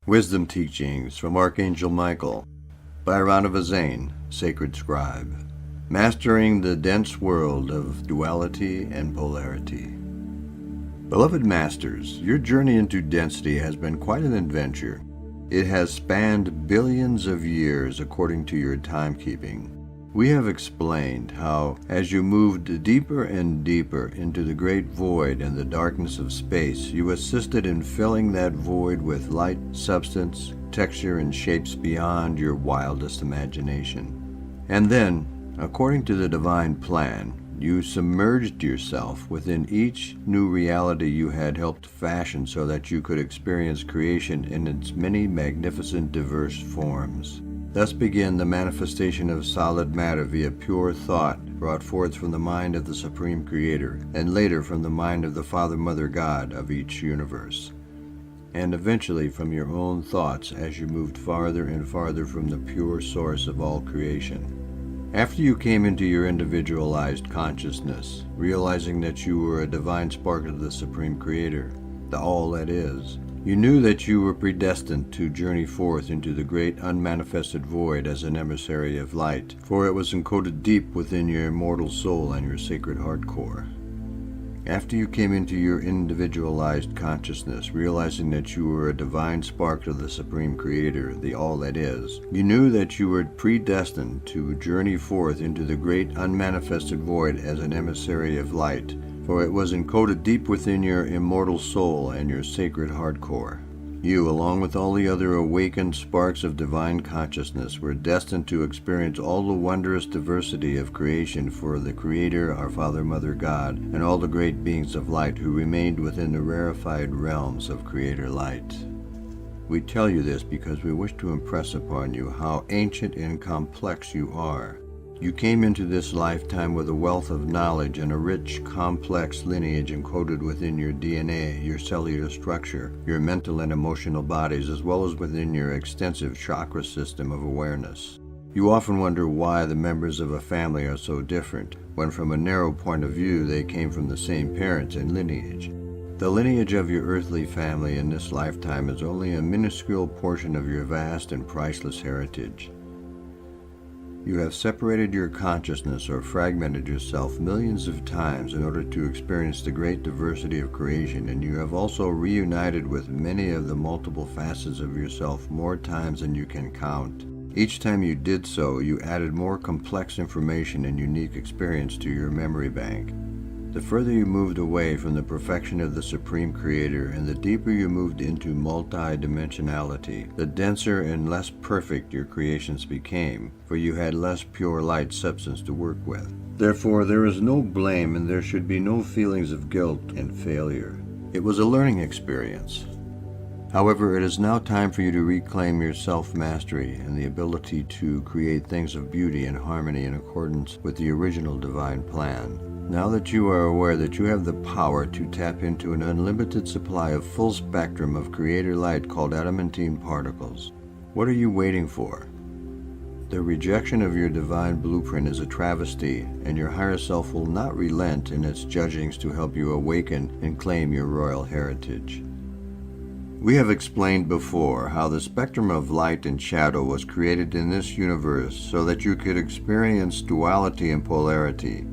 Wisdom Teachings from Archangel Michael by Zane, Sacred Scribe. Mastering the dense world of duality and polarity. Beloved Masters, your journey into density has been quite an adventure. It has spanned billions of years according to your timekeeping. We have explained how, as you moved deeper and deeper into the great void and the darkness of space, you assisted in filling that void with light, substance, texture, and shapes beyond your wildest imagination. And then, according to the divine plan, you submerged yourself within each new reality you had helped fashion so that you could experience creation in its many magnificent diverse forms. Thus began the manifestation of solid matter via pure thought brought forth from the mind of the Supreme Creator, and later from the mind of the Father, Mother, God of each universe, and eventually from your own thoughts as you moved farther and farther from the pure source of all creation. After you came into your individualized consciousness, realizing that you were a divine spark of the Supreme Creator, the All That Is, you knew that you were predestined to journey forth into the great unmanifested void as an emissary of light, for it was encoded deep within your immortal soul and your sacred heart core. After you came into your individualized consciousness, realizing that you were a divine spark of the Supreme Creator, the All That Is, you knew that you were predestined to journey forth into the great unmanifested void as an emissary of light, for it was encoded deep within your immortal soul and your sacred heart core. You, along with all the other awakened sparks of divine consciousness, were destined to experience all the wondrous diversity of creation for the Creator, our Father, Mother, God, and all the great beings of light who remained within the rarefied realms of Creator light. We tell you this because we wish to impress upon you how ancient and complex you are. You came into this lifetime with a wealth of knowledge and a rich, complex lineage encoded within your DNA, your cellular structure, your mental and emotional bodies, as well as within your extensive chakra system of awareness. You often wonder why the members of a family are so different, when from a narrow point of view they came from the same parents and lineage. The lineage of your earthly family in this lifetime is only a minuscule portion of your vast and priceless heritage. You have separated your consciousness or fragmented yourself millions of times in order to experience the great diversity of creation, and you have also reunited with many of the multiple facets of yourself more times than you can count. Each time you did so, you added more complex information and unique experience to your memory bank. The further you moved away from the perfection of the Supreme Creator and the deeper you moved into multi-dimensionality, the denser and less perfect your creations became, for you had less pure light substance to work with. Therefore, there is no blame and there should be no feelings of guilt and failure. It was a learning experience. However, it is now time for you to reclaim your self-mastery and the ability to create things of beauty and harmony in accordance with the original divine plan. Now that you are aware that you have the power to tap into an unlimited supply of full spectrum of Creator light called adamantine particles, what are you waiting for? The rejection of your divine blueprint is a travesty, and your higher self will not relent in its judgings to help you awaken and claim your royal heritage. We have explained before how the spectrum of light and shadow was created in this universe so that you could experience duality and polarity.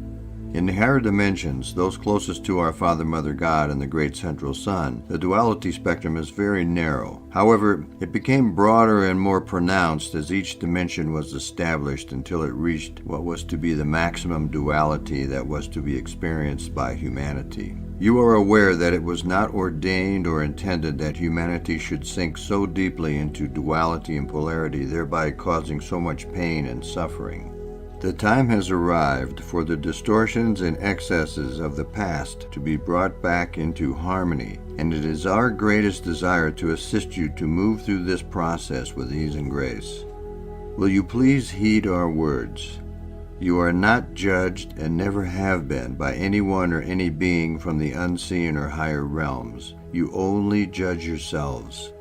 In the higher dimensions, those closest to our Father, Mother, God, and the Great Central Sun, the duality spectrum is very narrow. However, it became broader and more pronounced as each dimension was established until it reached what was to be the maximum duality that was to be experienced by humanity. You are aware that it was not ordained or intended that humanity should sink so deeply into duality and polarity, thereby causing so much pain and suffering. The time has arrived for the distortions and excesses of the past to be brought back into harmony, and it is our greatest desire to assist you to move through this process with ease and grace. Will you please heed our words? You are not judged and never have been by anyone or any being from the unseen or higher realms. You only judge yourselves.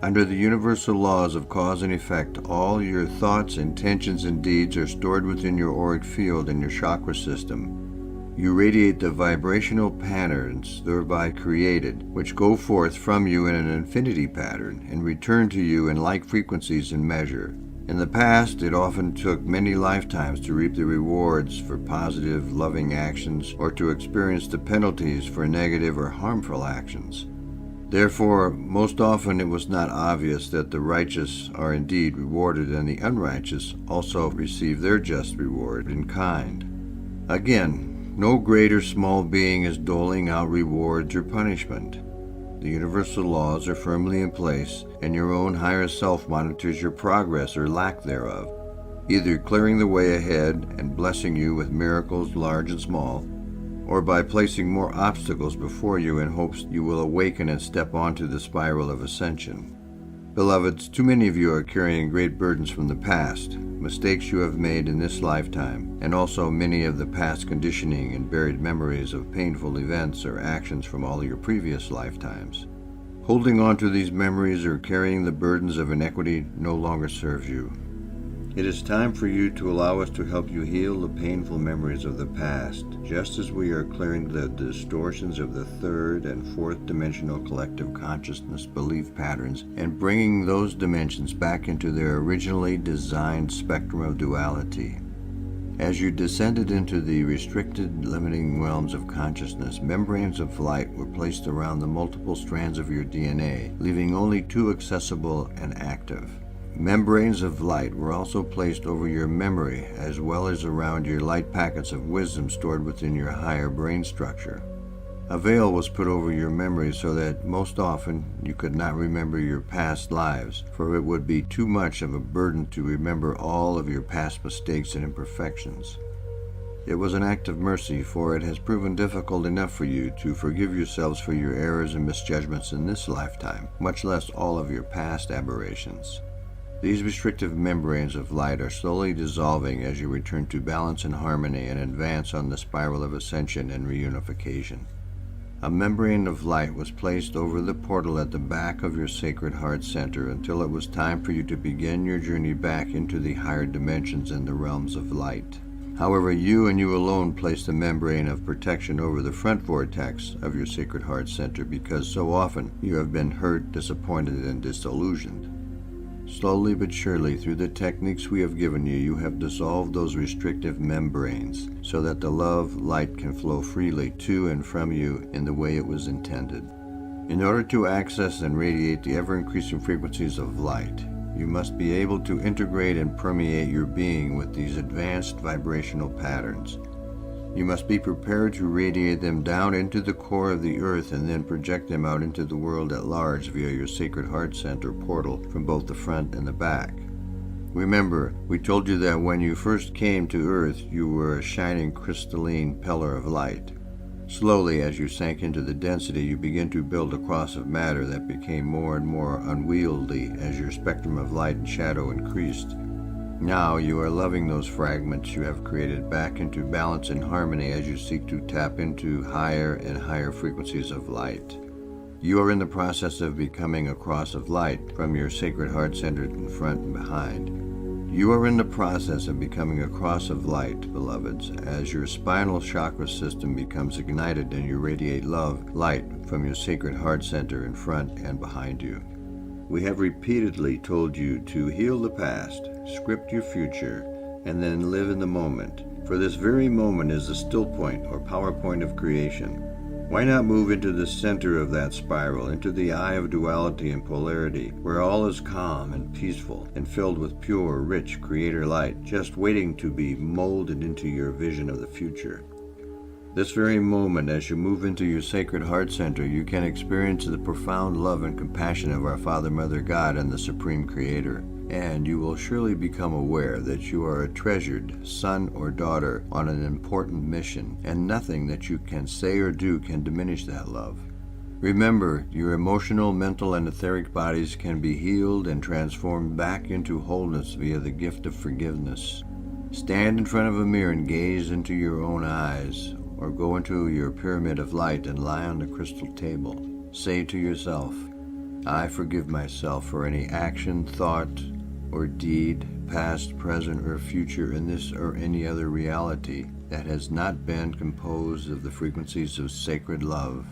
Under the universal laws of cause and effect, all your thoughts, intentions, and deeds are stored within your auric field and your chakra system. You radiate the vibrational patterns thereby created, which go forth from you in an infinity pattern and return to you in like frequencies and measure. In the past, it often took many lifetimes to reap the rewards for positive, loving actions or to experience the penalties for negative or harmful actions. Therefore, most often it was not obvious that the righteous are indeed rewarded and the unrighteous also receive their just reward in kind. Again, no great or small being is doling out rewards or punishment. The universal laws are firmly in place, and your own higher self monitors your progress or lack thereof, either clearing the way ahead and blessing you with miracles large and small, or by placing more obstacles before you in hopes you will awaken and step onto the spiral of ascension. Beloveds, too many of you are carrying great burdens from the past, mistakes you have made in this lifetime, and also many of the past conditioning and buried memories of painful events or actions from all your previous lifetimes. Holding on to these memories or carrying the burdens of inequity no longer serves you. It is time for you to allow us to help you heal the painful memories of the past, just as we are clearing the distortions of the third and fourth dimensional collective consciousness belief patterns and bringing those dimensions back into their originally designed spectrum of duality. As you descended into the restricted, limiting realms of consciousness, membranes of light were placed around the multiple strands of your DNA, leaving only two accessible and active. Membranes of light were also placed over your memory, as well as around your light packets of wisdom stored within your higher brain structure. A veil was put over your memory so that most often you could not remember your past lives, for it would be too much of a burden to remember all of your past mistakes and imperfections. It was an act of mercy, for it has proven difficult enough for you to forgive yourselves for your errors and misjudgments in this lifetime, much less all of your past aberrations. These restrictive membranes of light are slowly dissolving as you return to balance and harmony and advance on the spiral of ascension and reunification. A membrane of light was placed over the portal at the back of your Sacred Heart Center until it was time for you to begin your journey back into the higher dimensions and the realms of light. However, you and you alone placed a membrane of protection over the front vortex of your Sacred Heart Center because so often you have been hurt, disappointed, and disillusioned. Slowly but surely, through the techniques we have given you, you have dissolved those restrictive membranes so that the love light can flow freely to and from you in the way it was intended. In order to access and radiate the ever-increasing frequencies of light, you must be able to integrate and permeate your being with these advanced vibrational patterns. You must be prepared to radiate them down into the core of the earth and then project them out into the world at large via your Sacred Heart Center portal from both the front and the back. Remember, we told you that when you first came to earth, you were a shining crystalline pillar of light. Slowly, as you sank into the density, you began to build a cross of matter that became more and more unwieldy as your spectrum of light and shadow increased. Now you are loving those fragments you have created back into balance and harmony as you seek to tap into higher and higher frequencies of light. You are in the process of becoming a cross of light from your Sacred Heart Center in front and behind. You are in the process of becoming a cross of light, beloveds, as your spinal chakra system becomes ignited and you radiate love, light from your Sacred Heart Center in front and behind you. We have repeatedly told you to heal the past, script your future, and then live in the moment, for this very moment is the still point or power point of creation. Why not move into the center of that spiral, into the eye of duality and polarity, where all is calm and peaceful and filled with pure, rich creator light, just waiting to be molded into your vision of the future? This very moment, as you move into your Sacred Heart Center, you can experience the profound love and compassion of our Father, Mother, God, and the Supreme Creator. And you will surely become aware that you are a treasured son or daughter on an important mission, and nothing that you can say or do can diminish that love. Remember, your emotional, mental, and etheric bodies can be healed and transformed back into wholeness via the gift of forgiveness. Stand in front of a mirror and gaze into your own eyes, or go into your pyramid of light and lie on the crystal table. Say to yourself, I forgive myself for any action, thought, or deed, past, present, or future in this or any other reality, that has not been composed of the frequencies of sacred love.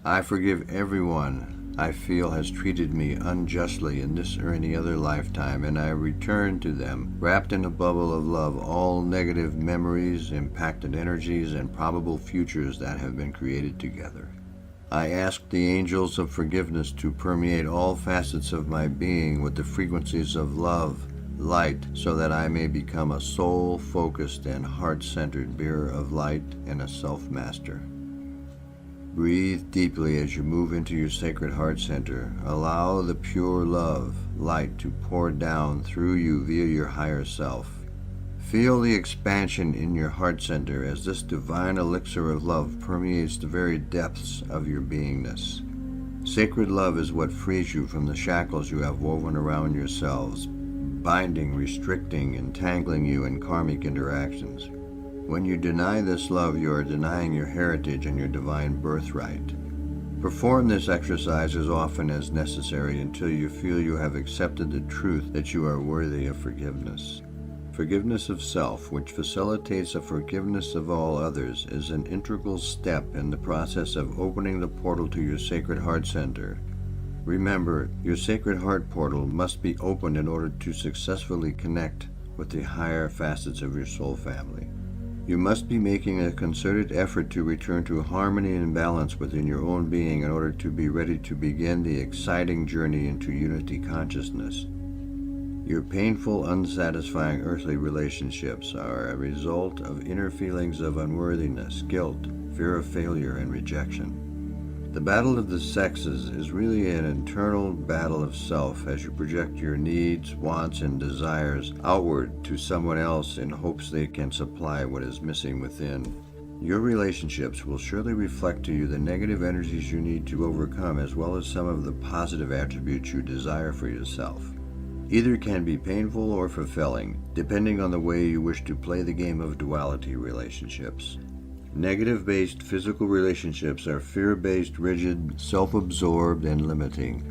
I forgive everyone I feel has treated me unjustly in this or any other lifetime, and I return to them, wrapped in a bubble of love, all negative memories, impacted energies, and probable futures that have been created together. I ask the angels of forgiveness to permeate all facets of my being with the frequencies of love, light, so that I may become a soul-focused and heart-centered bearer of light and a self-master. Breathe deeply as you move into your sacred heart center. Allow the pure love, light, to pour down through you via your higher self. Feel the expansion in your heart center as this divine elixir of love permeates the very depths of your beingness. Sacred love is what frees you from the shackles you have woven around yourselves, binding, restricting, entangling you in karmic interactions. When you deny this love, you are denying your heritage and your divine birthright. Perform this exercise as often as necessary until you feel you have accepted the truth that you are worthy of forgiveness. Forgiveness of self, which facilitates a forgiveness of all others, is an integral step in the process of opening the portal to your sacred heart center. Remember, your sacred heart portal must be opened in order to successfully connect with the higher facets of your soul family. You must be making a concerted effort to return to harmony and balance within your own being in order to be ready to begin the exciting journey into unity consciousness. Your painful, unsatisfying earthly relationships are a result of inner feelings of unworthiness, guilt, fear of failure, and rejection. The battle of the sexes is really an internal battle of self as you project your needs, wants, and desires outward to someone else in hopes they can supply what is missing within. Your relationships will surely reflect to you the negative energies you need to overcome, as well as some of the positive attributes you desire for yourself. Either can be painful or fulfilling, depending on the way you wish to play the game of duality relationships. Negative-based physical relationships are fear-based, rigid, self-absorbed, and limiting.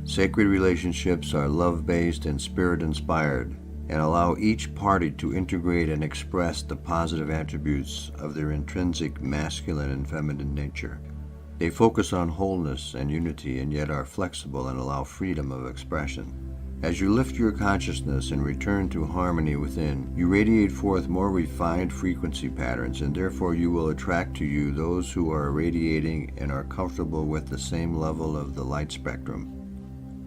Sacred relationships are love-based and spirit-inspired, and allow each party to integrate and express the positive attributes of their intrinsic masculine and feminine nature. They focus on wholeness and unity, and yet are flexible and allow freedom of expression. As you lift your consciousness and return to harmony within, you radiate forth more refined frequency patterns, and therefore you will attract to you those who are radiating and are comfortable with the same level of the light spectrum.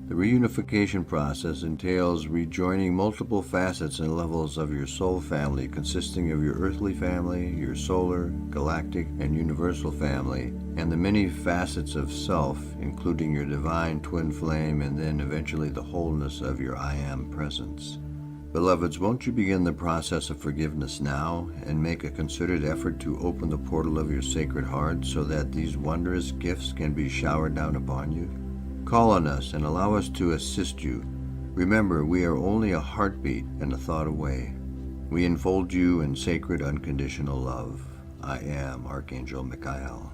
The reunification process entails rejoining multiple facets and levels of your soul family, consisting of your earthly family, your solar, galactic, and universal family, and the many facets of self, including your divine twin flame, and then eventually the wholeness of your I Am presence. Beloveds, won't you begin the process of forgiveness now and make a concerted effort to open the portal of your sacred heart so that these wondrous gifts can be showered down upon you? Call on us and allow us to assist you. Remember, we are only a heartbeat and a thought away. We enfold you in sacred unconditional love. I am Archangel Michael.